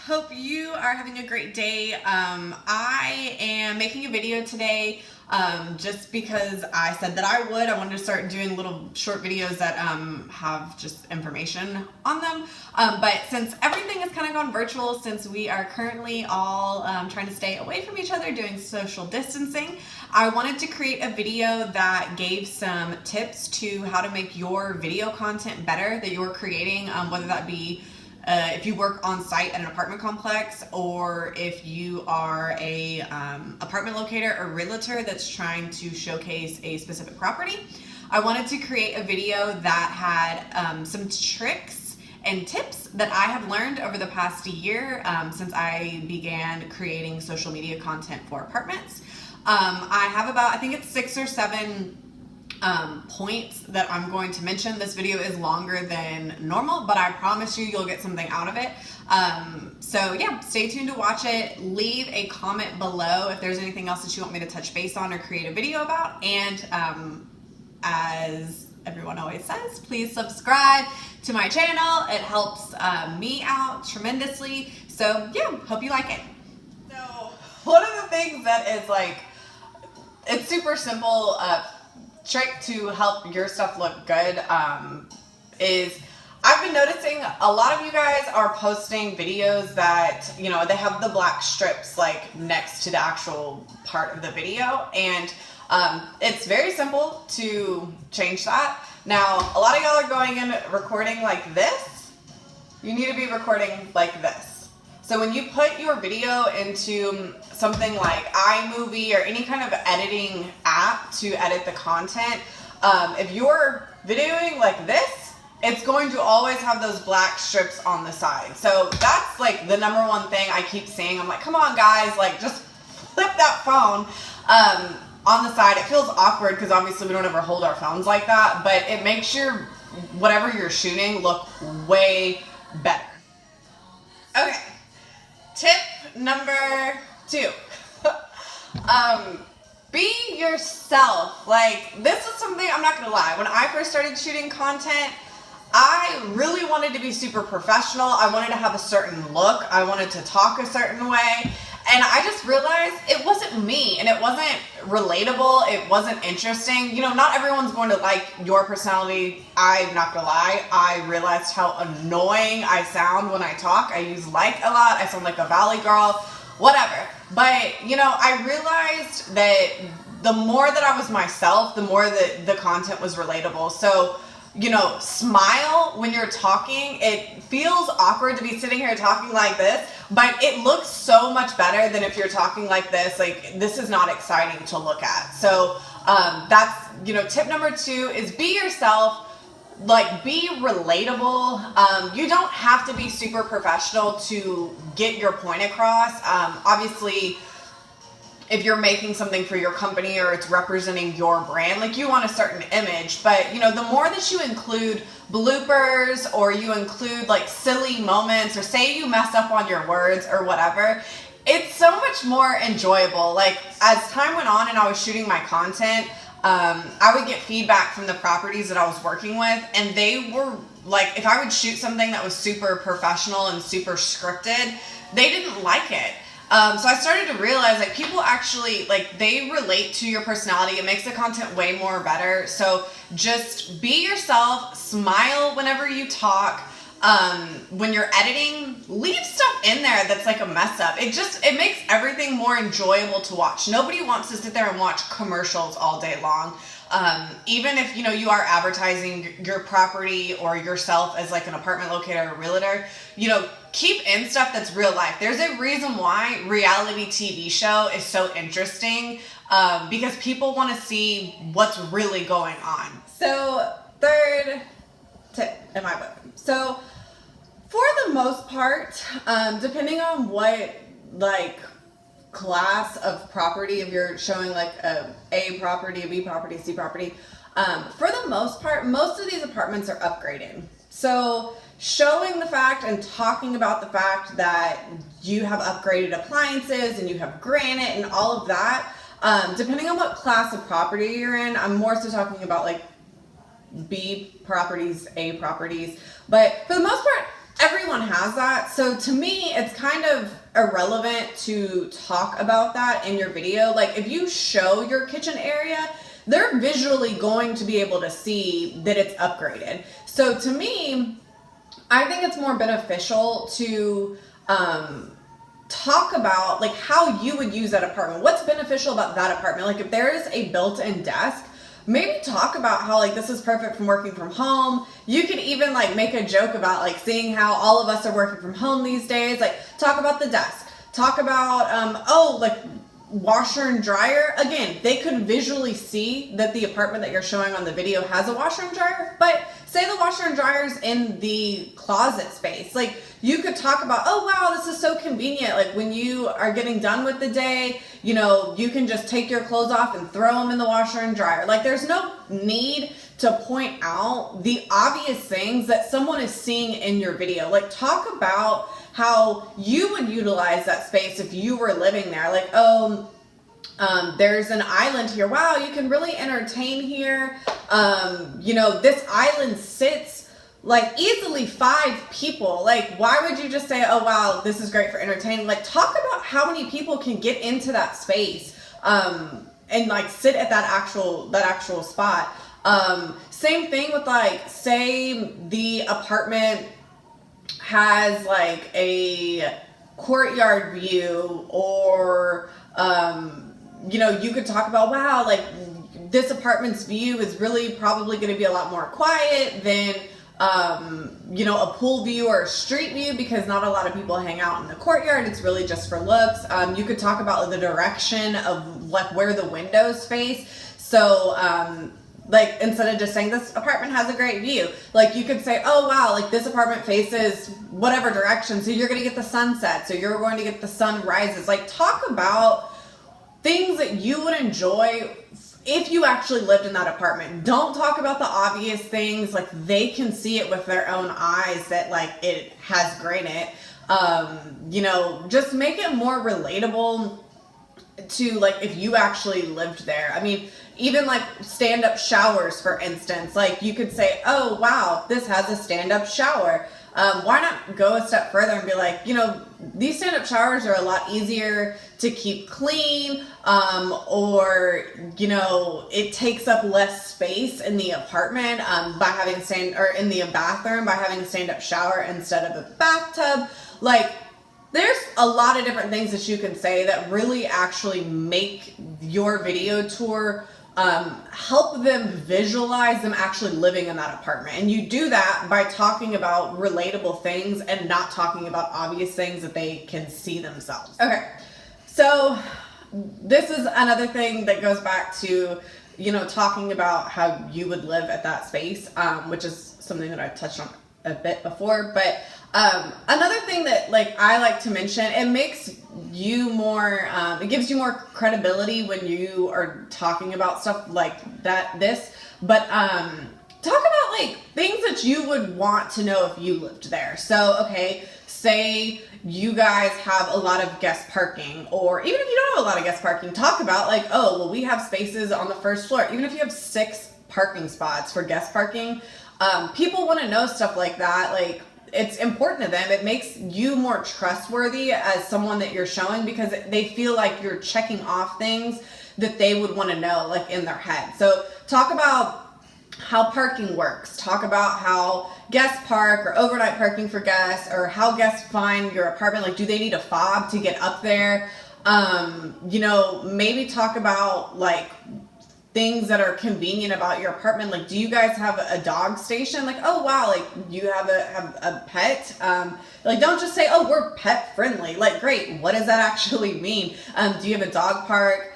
Hope you are having a great day. I am making a video today just because I said that I would. I wanted to start doing little short videos that have just information on them. But since everything has kind of gone virtual, since we are currently all trying to stay away from each other doing social distancing, I wanted to create a video that gave some tips to how to make your video content better that you're creating, whether that be if you work on site at an apartment complex, or if you are a apartment locator or realtor that's trying to showcase a specific property. I wanted to create a video that had some tricks and tips that I have learned over the past year since I began creating social media content for apartments. I have about, I think it's 6 or 7 points that I'm going to mention. This video is longer than normal, but I promise you'll get something out of it. So yeah, stay tuned to watch it. Leave a comment below if there's anything else that you want me to touch base on or create a video about. And as everyone always says, please subscribe to my channel. It helps me out tremendously. So yeah, hope you like it. So one of the things that is like, it's super simple, trick to help your stuff look good is I've been noticing a lot of you guys are posting videos that, you know, they have the black strips like next to the actual part of the video, and it's very simple to change that. Now, a lot of y'all are going in recording like this. You need to be recording like this. So when you put your video into something like iMovie or any kind of editing app to edit the content, if you're videoing like this, it's going to always have those black strips on the side. So that's like the number one thing I keep saying. I'm like, come on guys, like just flip that phone on the side. It feels awkward because obviously we don't ever hold our phones like that, but it makes your whatever you're shooting look way better. Okay. Tip number 2, be yourself. Like, this is something, I'm not gonna lie, when I first started shooting content, I really wanted to be super professional. I wanted to have a certain look. I wanted to talk a certain way. And I just realized it wasn't me, and it wasn't relatable. It wasn't interesting. You know, not everyone's going to like your personality. I'm not gonna lie. I realized how annoying I sound when I talk. I use like a lot. I sound like a valley girl, whatever. But, you know, I realized that the more that I was myself, the more that the content was relatable. So, you know, smile when you're talking. It feels awkward to be sitting here talking like this, but it looks so much better than if you're talking like this. Like, this is not exciting to look at. So that's, you know, tip number 2 is be yourself. Like, be relatable. You don't have to be super professional to get your point across. Obviously, if you're making something for your company or it's representing your brand, like, you want a certain image, but, you know, the more that you include bloopers or you include like silly moments or say you mess up on your words or whatever, it's so much more enjoyable. Like, as time went on and I was shooting my content, I would get feedback from the properties that I was working with, and they were like, if I would shoot something that was super professional and super scripted, they didn't like it. So I started to realize, like, people actually, like, they relate to your personality. It makes the content way more better. So just be yourself, smile whenever you talk. When you're editing, leave stuff in there that's like a mess up. It makes everything more enjoyable to watch. Nobody wants to sit there and watch commercials all day long. Even if, you know, you are advertising your property or yourself as like an apartment locator or realtor, you know, keep in stuff that's real life. There's a reason why reality TV show is so interesting, because people want to see what's really going on. So, third tip in my book. So, for the most part, depending on what, like, class of property, if you're showing like A property, a B property, C property, for the most part, most of these apartments are upgraded. So showing the fact and talking about the fact that you have upgraded appliances and you have granite and all of that, depending on what class of property you're in, I'm more so talking about like B properties, A properties, but for the most part, everyone has that. So to me, it's kind of irrelevant to talk about that in your video. Like if you show your kitchen area, they're visually going to be able to see that it's upgraded. So to me, I think it's more beneficial to talk about like how you would use that apartment. What's beneficial about that apartment? Like if there is a built-in desk, maybe talk about how like this is perfect from working from home. You could even like make a joke about like seeing how all of us are working from home these days. Like talk about the desk. Talk about oh, like washer and dryer. Again, they could visually see that the apartment that you're showing on the video has a washer and dryer, but say the washer and dryer's in the closet space. Like you could talk about, oh wow, this is so convenient. Like when you are getting done with the day, you know, you can just take your clothes off and throw them in the washer and dryer. Like there's no need to point out the obvious things that someone is seeing in your video. Like talk about how you would utilize that space if you were living there. Like, oh, there's an island here. Wow, you can really entertain here. You know, this island sits like easily 5 people. Like, why would you just say, oh, wow, this is great for entertaining? Like, talk about how many people can get into that space and like sit at that actual spot. Same thing with like, say the apartment has like a courtyard view, or you know, you could talk about, wow, like this apartment's view is really probably going to be a lot more quiet than you know, a pool view or a street view, because not a lot of people hang out in the courtyard. It's really just for looks. You could talk about the direction of like where the windows face. So like instead of just saying this apartment has a great view, like you could say, oh wow, like this apartment faces whatever direction, so you're going to get the sunset, so you're going to get the sun rises. Like talk about things that you would enjoy if you actually lived in that apartment. Don't talk about the obvious things, like they can see it with their own eyes that like it has granite. You know, just make it more relatable to like if you actually lived there. I mean, even like stand-up showers, for instance, like you could say, oh wow, this has a stand-up shower. Why not go a step further and be like, you know, these stand-up showers are a lot easier to keep clean, or, you know, it takes up less space in the apartment by having in the bathroom by having a stand-up shower instead of a bathtub. Like, there's a lot of different things that you can say that really actually make your video tour help them visualize them actually living in that apartment. And you do that by talking about relatable things and not talking about obvious things that they can see themselves. Okay, so this is another thing that goes back to, you know, talking about how you would live at that space, which is something that I've touched on a bit before. But another thing that like I like to mention, it makes you more, it gives you more credibility when you are talking about stuff like this, but talk about like things that you would want to know if you lived there. So, okay, say you guys have a lot of guest parking, or even if you don't have a lot of guest parking, talk about like, oh, well, we have spaces on the first floor. Even if you have 6 parking spots for guest parking, people want to know stuff like that. Like, it's important to them. It makes you more trustworthy as someone that you're showing, because they feel like you're checking off things that they would want to know, like in their head. So talk about how parking works. Talk about how guests park, or overnight parking for guests, or how guests find your apartment. Like, do they need a fob to get up there? You know, maybe talk about like things that are convenient about your apartment. Like, do you guys have a dog station? Like, oh wow, like you have a pet. Like, don't just say, oh, we're pet friendly. Like, great, what does that actually mean? Do you have a dog park?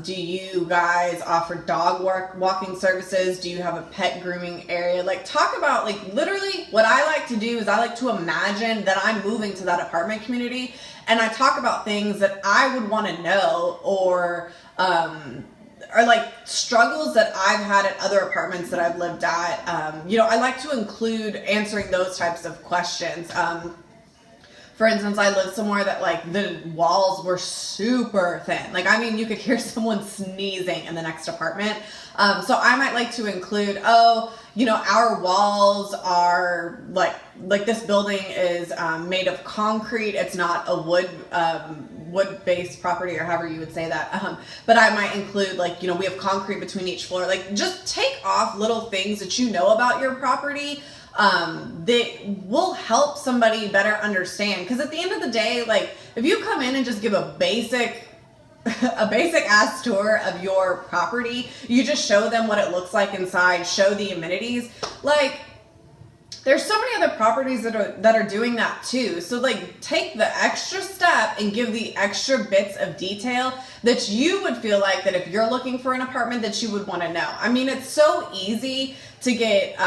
Do you guys offer dog walking services? Do you have a pet grooming area? Like, talk about, like, literally what I like to do is I like to imagine that I'm moving to that apartment community, and I talk about things that I would want to know, or like struggles that I've had at other apartments that I've lived at. You know, I like to include answering those types of questions. For instance, I lived somewhere that like the walls were super thin. Like, I mean, you could hear someone sneezing in the next apartment. So I might like to include, oh, you know, our walls are like this building is made of concrete. It's not a wood-based property, or however you would say that. But I might include, like, you know, we have concrete between each floor. Like, just take off little things that you know about your property that will help somebody better understand. Because at the end of the day, like, if you come in and just give a basic ass tour of your property, you just show them what it looks like inside, show the amenities, like, there's so many other properties that are doing that too. So like, take the extra step and give the extra bits of detail that you would feel like that if you're looking for an apartment that you would want to know. I mean, it's so easy to get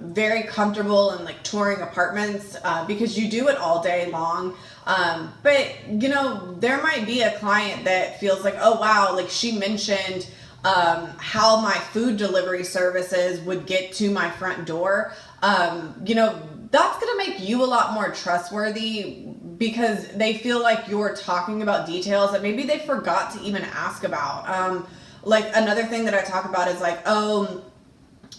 very comfortable in like touring apartments because you do it all day long. But you know, there might be a client that feels like, oh wow, like she mentioned how my food delivery services would get to my front door. You know, that's going to make you a lot more trustworthy because they feel like you're talking about details that maybe they forgot to even ask about. Like another thing that I talk about is like, oh,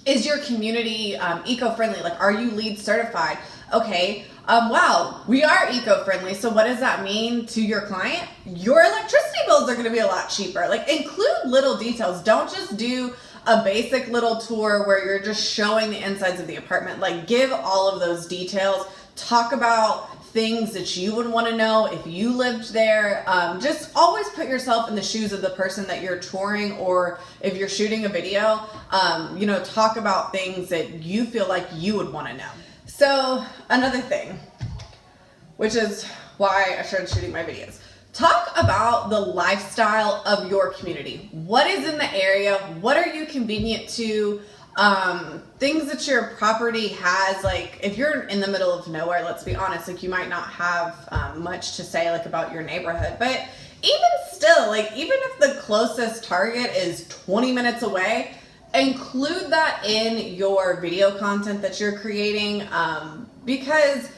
is your community eco-friendly? Like, are you LEED certified? Okay. Wow, we are eco-friendly. So what does that mean to your client? Your electricity bills are going to be a lot cheaper. Like, include little details. Don't just do a basic little tour where you're just showing the insides of the apartment. Like, give all of those details. Talk about things that you would want to know if you lived there. Just always put yourself in the shoes of the person that you're touring, or if you're shooting a video, you know, talk about things that you feel like you would want to know. So another thing, which is why I started shooting my videos, talk about the lifestyle of your community. What is in the area? What are you convenient to? Things that your property has, like if you're in the middle of nowhere, let's be honest, like you might not have much to say like about your neighborhood, but even still, like even if the closest Target is 20 minutes away, include that in your video content that you're creating, because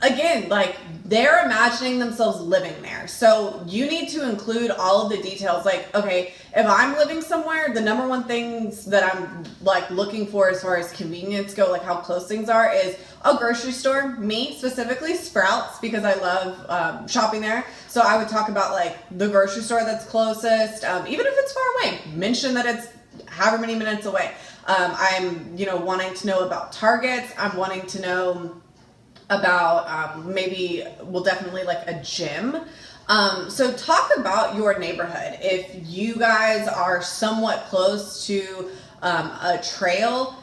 again, like they're imagining themselves living there. So you need to include all of the details. Like, okay, if I'm living somewhere, the number one things that I'm like looking for as far as convenience go, like how close things are, is a grocery store. Me specifically, Sprouts, because I love shopping there. So I would talk about like the grocery store that's closest, even if it's far away, mention that it's however many minutes away. I'm, you know, wanting to know about Targets. I'm wanting to know about maybe, well, definitely like a gym. So talk about your neighborhood. If you guys are somewhat close to a trail,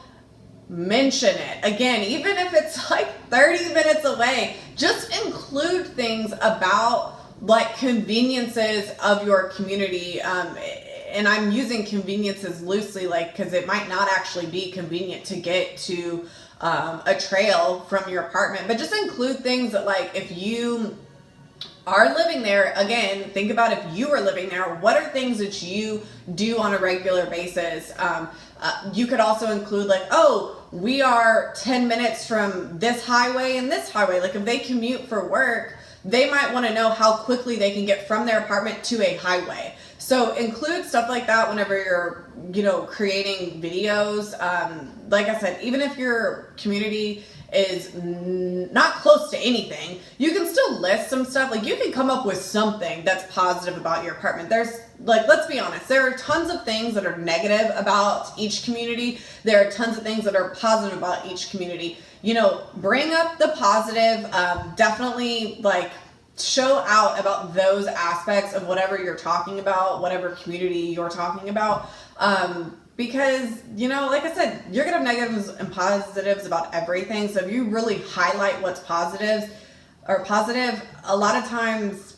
mention it. Again, even if it's like 30 minutes away, just include things about like conveniences of your community. And I'm using conveniences loosely, like, because it might not actually be convenient to get to a trail from your apartment, but just include things that, like, if you are living there, again, think about if you were living there, what are things that you do on a regular basis? You could also include like, oh, we are 10 minutes from this highway and this highway. Like if they commute for work, they might want to know how quickly they can get from their apartment to a highway. So include stuff like that whenever you're, you know, creating videos. Like I said, even if your community is not close to anything, you can still list some stuff. Like you can come up with something that's positive about your apartment. There's like, let's be honest, there are tons of things that are negative about each community. There are tons of things that are positive about each community. You know, bring up the positive, definitely like show out about those aspects of whatever you're talking about, whatever community you're talking about. Because, you know, like I said, you're going to have negatives and positives about everything. So if you really highlight what's positive, a lot of times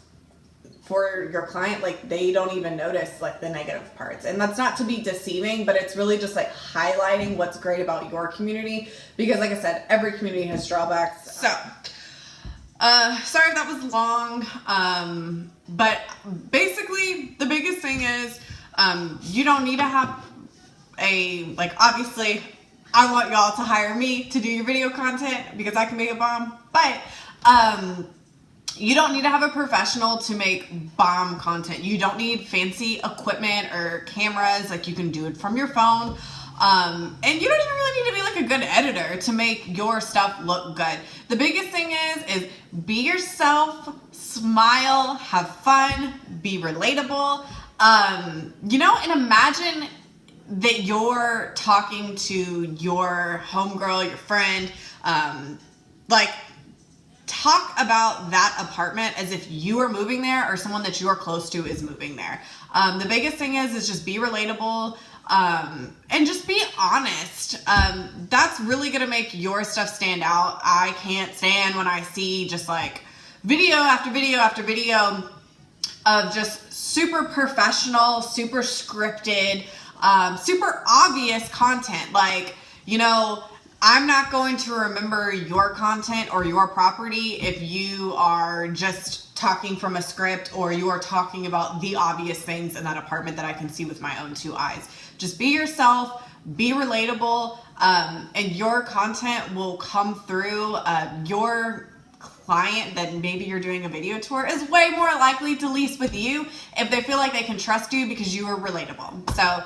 for your client, like they don't even notice like the negative parts. And that's not to be deceiving, but it's really just like highlighting what's great about your community. Because like I said, every community has drawbacks. So, sorry if that was long. But basically the biggest thing is, you don't need to have obviously I want y'all to hire me to do your video content because I can make a bomb, but You don't need to have a professional to make bomb content. You don't need fancy equipment or cameras. Like, you can do it from your phone. And you don't even really need to be like a good editor to make your stuff look good. The biggest thing is be yourself, smile, have fun, be relatable. And imagine that you're talking to your homegirl, your friend, talk about that apartment as if you are moving there or someone that you are close to is moving there. The biggest thing is just be relatable, and just be honest. That's really going to make your stuff stand out. I can't stand when I see just like video after video after video of just super professional, super scripted, super obvious content. Like, I'm not going to remember your content or your property if you are just talking from a script or you are talking about the obvious things in that apartment that I can see with my own two eyes. Just be yourself, be relatable, and your content will come through. Your client that maybe you're doing a video tour is way more likely to lease with you if they feel like they can trust you because you are relatable. So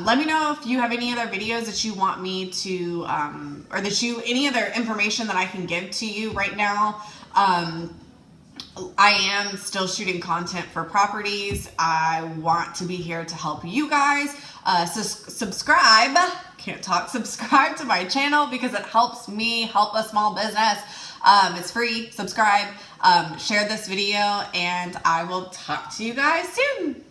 let me know if you have any other videos that you want me to, or any other information that I can give to you right now. I am still shooting content for properties. I want to be here to help you guys. So subscribe to my channel because it helps me help a small business. It's free. Subscribe, share this video, and I will talk to you guys soon.